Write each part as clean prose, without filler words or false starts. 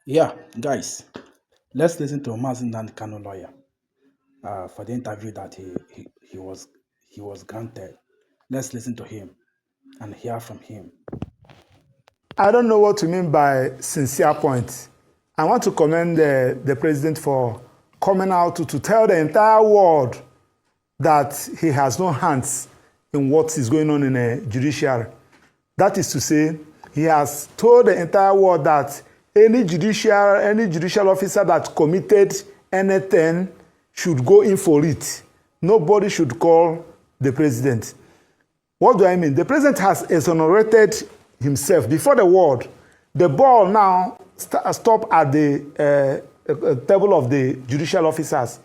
Yeah, guys, let's listen to Mazin Kano lawyer for the interview that he was granted. Let's listen to him and hear from him. I don't know what you mean by sincere point. I want to commend the president for coming out to tell the entire world that he has no hands in what is going on in the judiciary. That is to say, he has told the entire world that any judicial officer that committed anything should go in for it. Nobody should call the president. What do I mean? The president has exonerated himself before the world. The ball now stop at the table of the judicial officers.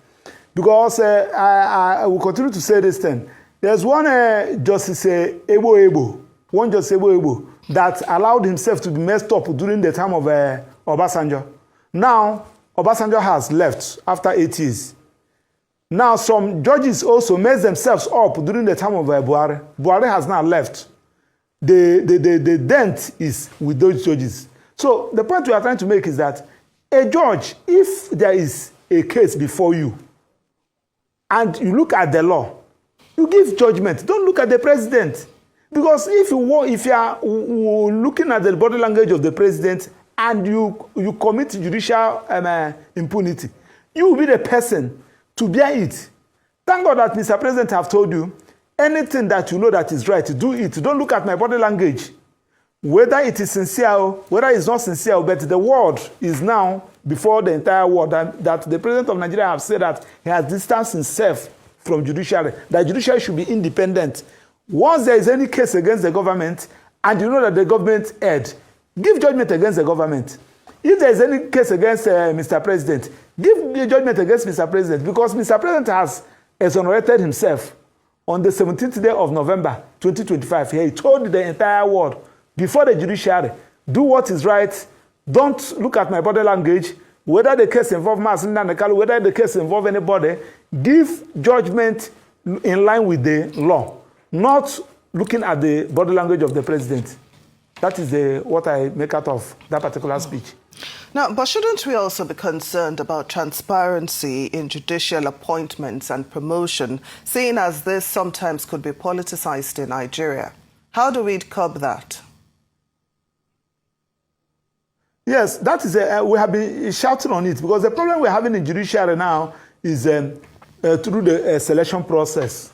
Because I will continue to say this thing. There's one Justice one Justice Ebo, that allowed himself to be messed up during the time of Obasanjo. Now, Obasanjo has left after 8 years. Now, some judges also messed themselves up during the time of Buhari. Buhari has now left. The dent is with those judges. So, the point we are trying to make is that a judge, if there is a case before you, and you look at the law, you give judgment. Don't look at the president. Because if you are looking at the body language of the president and you commit judicial impunity, you will be the person to bear it. Thank God that Mr. President have told you, anything that you know that is right, do it. Don't look at my body language. Whether it is sincere, whether it's not sincere, but the word is now before the entire world that the President of Nigeria have said that he has distanced himself from judiciary, that judiciary should be independent. Once there is any case against the government and you know that the government erred, give judgment against the government. If there is any case against Mr. President, give the judgment against Mr. President, because Mr. President has exonerated himself on the 17th day of November 2025. He told the entire world before the judiciary, do what is right. Don't look at my body language. Whether the case involves Masin Nanekalu, whether the case involves anybody, give judgment in line with the law. Not looking at the body language of the president. That is what I make out of that particular speech. Now, but shouldn't we also be concerned about transparency in judicial appointments and promotion, seeing as this sometimes could be politicized in Nigeria? How do we curb that? Yes, that is we have been shouting on it, because the problem we're having in judiciary now is through the selection process.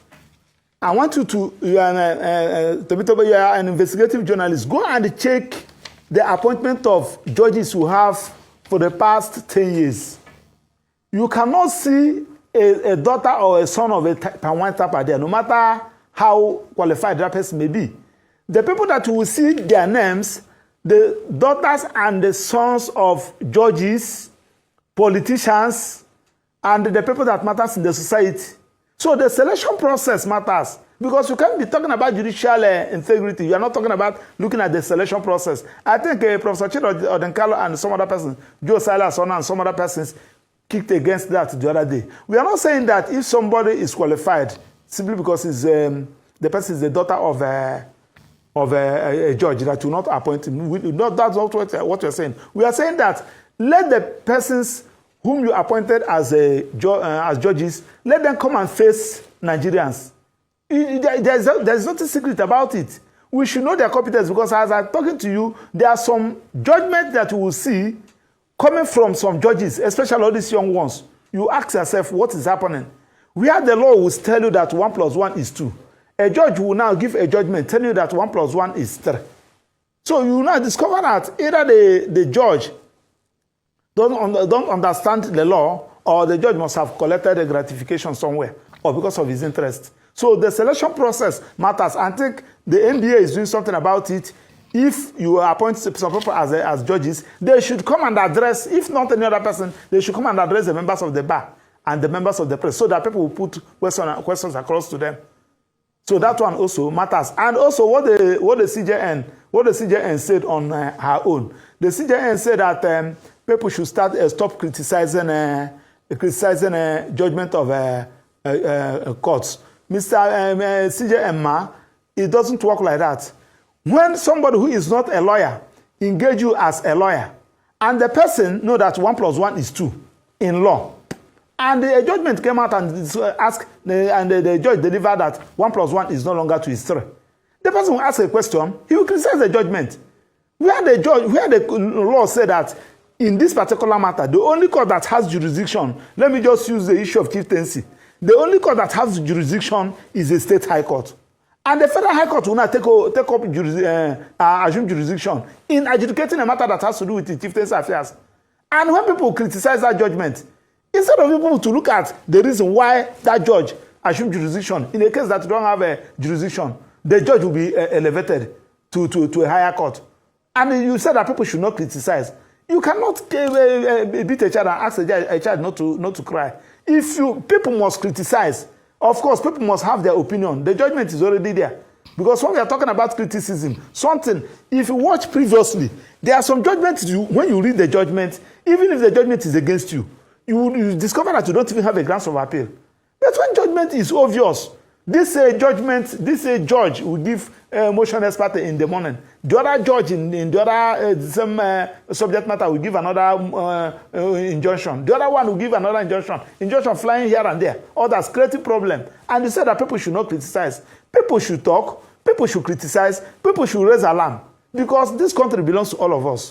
I want you to, you are an investigative journalist, go and check the appointment of judges you have for the past 10 years. You cannot see a daughter or a son of a Panwan Tapa there, no matter how qualified that person may be. The people that you will see their names, the daughters and the sons of judges, politicians, and the people that matters in the society. So the selection process matters, because you can't be talking about judicial integrity. You are not talking about looking at the selection process. I think Professor Chido Odenkalo and some other persons, Joe Silas and some other persons, kicked against that the other day. We are not saying that if somebody is qualified simply because the person is the daughter of a judge that will not appoint him. That's not what you're saying. We are saying that let the persons whom you appointed as judges, let them come and face Nigerians. There's nothing secret about it. We should know their competence, because as I'm talking to you, there are some judgments that you will see coming from some judges, especially all these young ones. You ask yourself, what is happening? Where the law will tell you that 1 + 1 is 2. A judge will now give a judgment telling you that 1 + 1 is 3. So you will now discover that either the judge don't understand the law, or the judge must have collected a gratification somewhere, or because of his interest. So the selection process matters. I think the NBA is doing something about it. If you appoint some people as judges, they should come and address, if not any other person, they should come and address the members of the bar and the members of the press, so that people will put questions across to them. So that one also matters. And also what the CJN said on her own. The CJN said that people should stop criticizing judgment of courts. Mr. CJN, it doesn't work like that. When somebody who is not a lawyer engage you as a lawyer and the person know that 1 + 1 is 2 in law, and the judgment came out and asked, and the judge delivered that 1 + 1 is no longer 2, is 3. The person will ask a question, he will criticize the judgment. Where the law said that in this particular matter, the only court that has jurisdiction, let me just use the issue of chieftaincy, the only court that has jurisdiction is the state high court. And the federal high court will not take up assume jurisdiction in adjudicating a matter that has to do with the chieftaincy affairs. And when people criticize that judgment, instead of people to look at the reason why that judge assumed jurisdiction, in a case that you don't have a jurisdiction, the judge will be elevated to a higher court. And you said that people should not criticize. You cannot beat a child and ask a child not to cry. People must criticize. Of course, people must have their opinion. The judgment is already there. Because when we are talking about criticism, if you watch previously, there are some judgments, when you read the judgment, even if the judgment is against you, you discover that you don't even have a grounds of appeal. But when judgment is obvious, this judge will give motion expert in the morning. The other judge in the other same subject matter will give another injunction. The other one will give another injunction. Injunction flying here and there. Others creating problem. And you said that people should not criticize. People should talk. People should criticize. People should raise alarm. Because this country belongs to all of us.